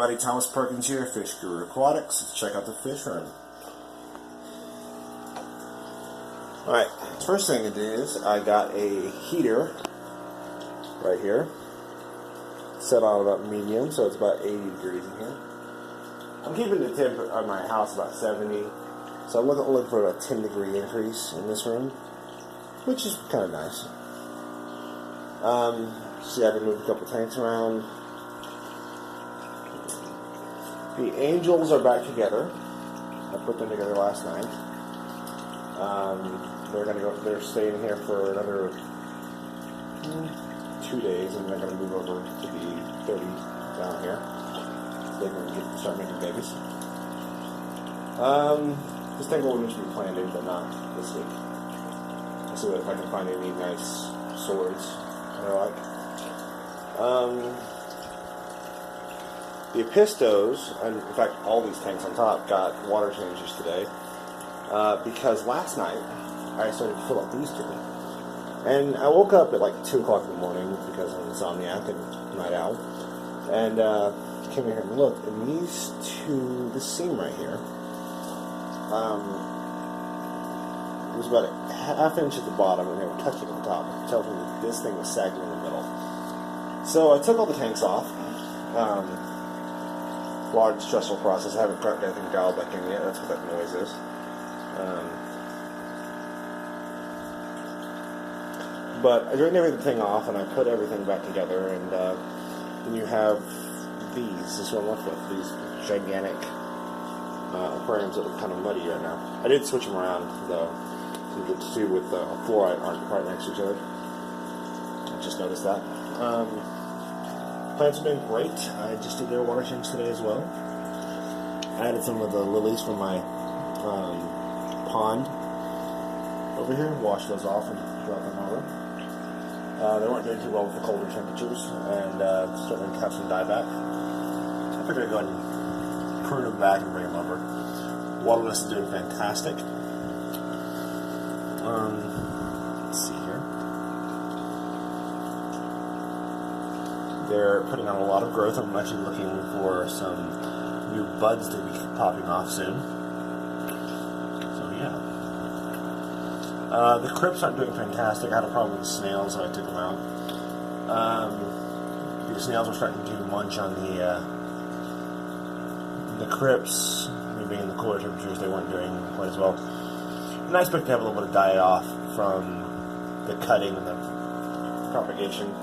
everybody, Thomas Perkins here, Fish Guru Aquatics. Let's check out the Fishroom. Alright, first thing it is, I got a heater right here, set on about medium, so it's about 80 degrees in here. I'm keeping the temp on my house about 70, so I'm looking for a 10 degree increase in this room, which is kind of nice. See, I can move a couple tanks around. The angels are back together. I put them together last night. They're staying here for another 2 days, and they're gonna move over to the 30 down here. So they can start making babies. This tank will initially be planted, but not this week. I'll see if I can find any nice swords that I like. The Epistos, and in fact all these tanks on top, got water changes today because last night I started to fill up these two. And I woke up at like 2 o'clock in the morning because I'm an insomniac and night owl, and came in here and looked, and these two, this seam right here, it was about a half inch at the bottom and they were touching on top. It tells me that this thing was sagging in the middle. So I took all the tanks off. Large stressful process. I haven't got anything dialed back in yet. That's what that noise is. But I drained everything off and I put everything back together, and then you have these. This is what I'm left with. These gigantic aquariums that look kind of muddy right now. I did switch them around though. So the two with fluoride aren't quite next to each other. I just noticed that. Plants are doing great. I just did their water change today as well. I added some of the lilies from my pond over here, washed those off and dropped them over. They weren't doing too well with the colder temperatures, and starting to have some dieback. I figured I'd go ahead and prune them back and bring them over. Waterless is doing fantastic. Let's see here. They're putting on a lot of growth. I'm actually looking for some new buds to be popping off soon. So yeah. The crypts aren't doing fantastic. I had a problem with the snails, so I took them out. The snails were starting to munch on the crypts. Being in the cooler temperatures, they weren't doing quite as well. And I expect to have a little bit of die-off from the cutting and the propagation.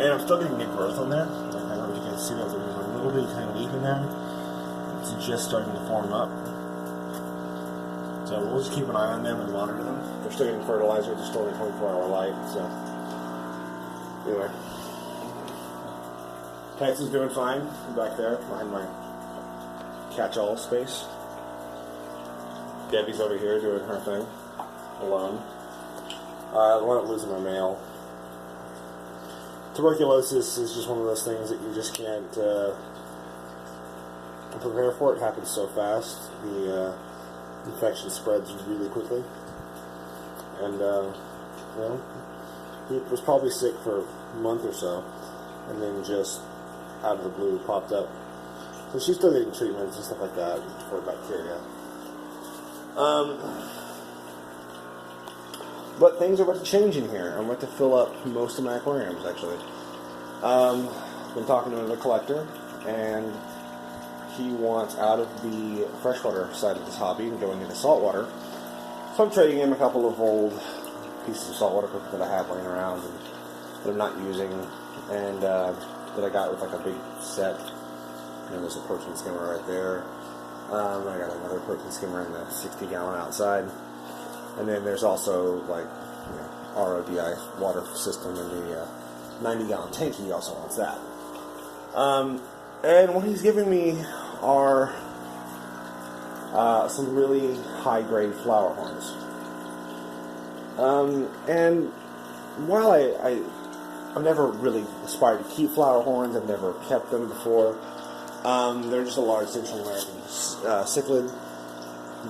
And I'm still getting new growth on there. I don't know if you can see that there's a little bit of kind of leaf in there. It's just starting to form up. So we'll just keep an eye on them and monitor them. They're still getting fertilizer. They're still in 24-hour light. So anyway, Tex is doing fine back there behind my catch-all space. Debbie's over here doing her thing alone. I wound up losing my mail. Tuberculosis is just one of those things that you just can't prepare for. It happens so fast. The infection spreads really quickly. And, he was probably sick for a month or so, and then just out of the blue popped up. So she's still getting treatments and stuff like that for bacteria. But things are about to change in here. I'm about to fill up most of my aquariums, actually. Been talking to another collector, and he wants out of the freshwater side of this hobby and going into saltwater. So I'm trading him a couple of old pieces of saltwater equipment that I have laying around and that I'm not using, and that I got with like a big set. And there's a protein skimmer right there. I got another protein skimmer in the 60-gallon outside. And then there's also like RODI water system in the 90-gallon tank. He also wants that. And what he's giving me are some really high-grade flowerhorns. And while I've never really aspired to keep flowerhorns, I've never kept them before. They're just a large Central American cichlid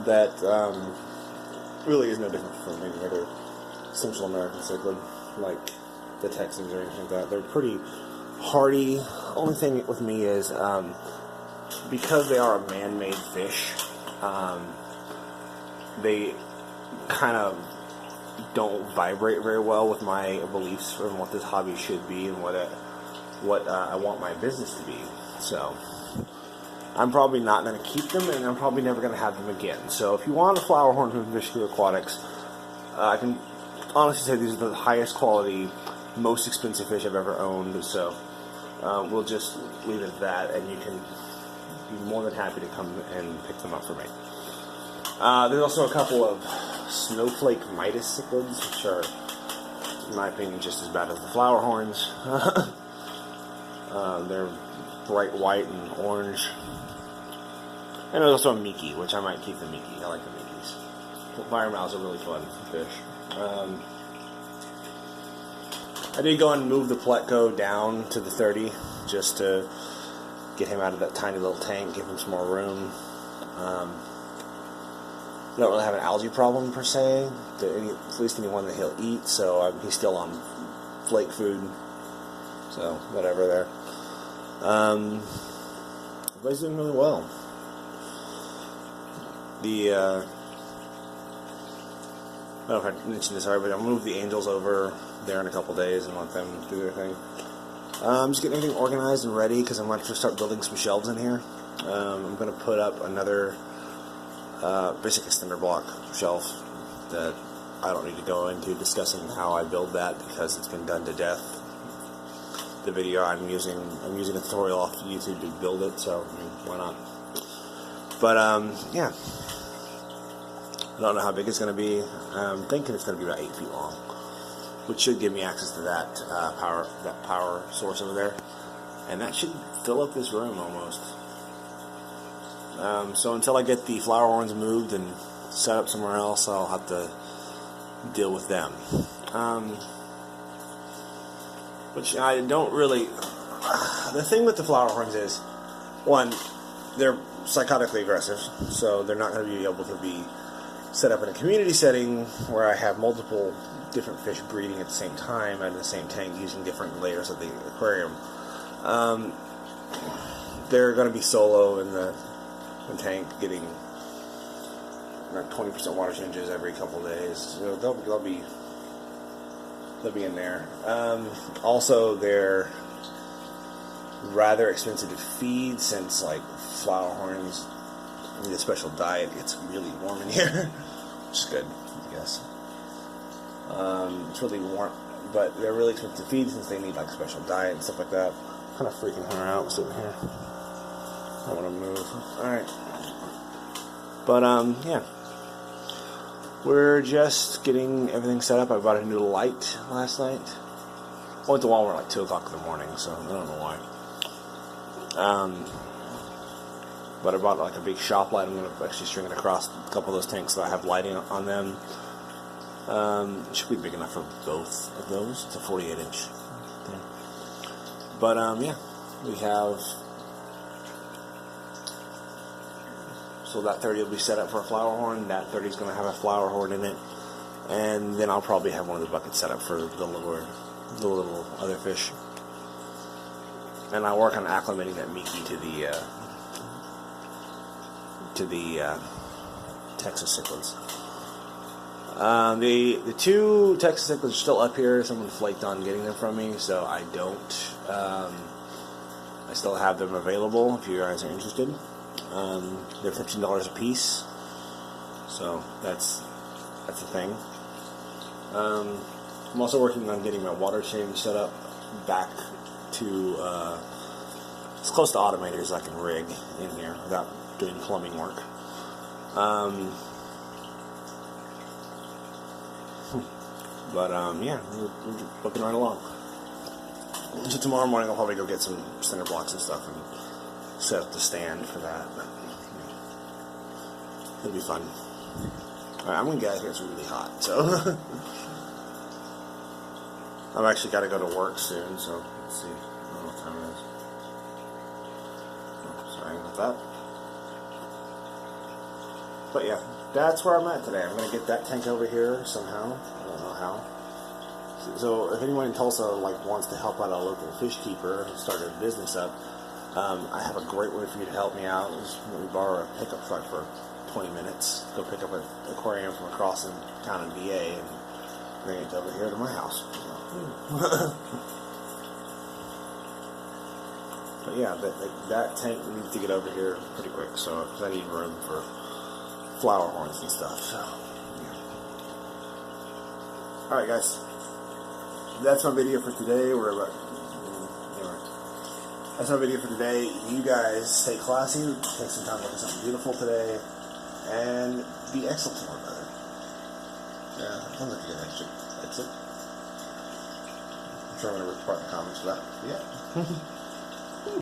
that really is no different from any other Central American cichlid, like the Texans or anything like that. They're pretty hardy, only thing with me is because they are a man-made fish, they kind of don't vibrate very well with my beliefs on what this hobby should be and what I want my business to be. So I'm probably not going to keep them, and I'm probably never going to have them again. So if you want a flower horn from Fishroom Aquatics, I can honestly say these are the highest quality, most expensive fish I've ever owned. So we'll just leave it at that, and you can be more than happy to come and pick them up for me. There's also a couple of snowflake Midas cichlids, which are, in my opinion, just as bad as the flower horns. They're bright white and orange. And there's also a Miki, which I might keep the Miki. I like the Mikis. Fire mouths are really fun fish. I did go and move the Pleco down to the 30 just to get him out of that tiny little tank, give him some more room. I don't really have an algae problem per se, at least anyone that he'll eat, so he's still on flake food, so whatever there. But he's doing really well. I don't know if I mentioned this already, but I'll move the angels over there in a couple days and let them do their thing. I'm just getting everything organized and ready because I'm going to start building some shelves in here. I'm going to put up another basic extender block shelf that I don't need to go into discussing how I build that because it's been done to death. The video I'm using a tutorial off YouTube to build it, so I mean, why not? But yeah, I don't know how big it's going to be. I'm thinking it's going to be about 8 feet long, which should give me access to that power source over there, and that should fill up this room almost. So until I get the flower horns moved and set up somewhere else, I'll have to deal with them. Which I don't really... The thing with the flower horns is, one, they're psychotically aggressive, so they're not going to be able to be set up in a community setting where I have multiple different fish breeding at the same time and in the same tank using different layers of the aquarium. They're going to be solo in the tank, getting 20% water changes every couple days. So they'll be in there. Also, they're rather expensive to feed since, like, flower horns need a special diet. It's really warm in here, which is good, I guess. It's really warm, but they're really expensive to feed since they need, like, special diet and stuff like that. Kind of freaking her out sitting here. I want to move. Alright. But, yeah. We're just getting everything set up. I bought a new light last night. I went to Walmart like 2 o'clock in the morning, so I don't know why. But I bought like a big shop light. I'm going to actually string it across a couple of those tanks so I have lighting on them. It should be big enough for both of those. It's a 48-inch thing. But, yeah. We have... So that 30 will be set up for a flower horn. That 30 is going to have a flower horn in it. And then I'll probably have one of the buckets set up for the little other fish. And I work on acclimating that Miki to the Texas cichlids. The 2 Texas cichlids are still up here. Someone flaked on getting them from me, so I don't. I still have them available if you guys are interested. They're $15 a piece, so that's the thing. I'm also working on getting my water change set up back to as close to automated as I can rig in here without doing plumbing work. Yeah, we're looking right along. So tomorrow morning I'll probably go get some center blocks and stuff and set up the stand for that. But, it'll be fun. Alright, I'm gonna get out of here. It's really hot, so I've actually got to go to work soon, so let's see. I don't know what time it is. Oh, sorry about that. But yeah, that's where I'm at today. I'm gonna get that tank over here somehow. I don't know how. So if anyone in Tulsa like wants to help out a local fish keeper and start a business up, I have a great way for you to help me out. Just let me borrow a pickup truck for 20 minutes. Go pick up an aquarium from across in town in VA and bring it over here to my house. But yeah, that tank needs to get over here pretty quick. So because I need room for flowerhorns and stuff. So yeah. All right, guys. That's my video for today. Anyway, that's my video for today. You guys stay classy. Take some time to look at something beautiful today, and be excellent tomorrow, brother. Yeah, sounds like a good exit. I'm sure I'm gonna report in the comments for that. Yeah.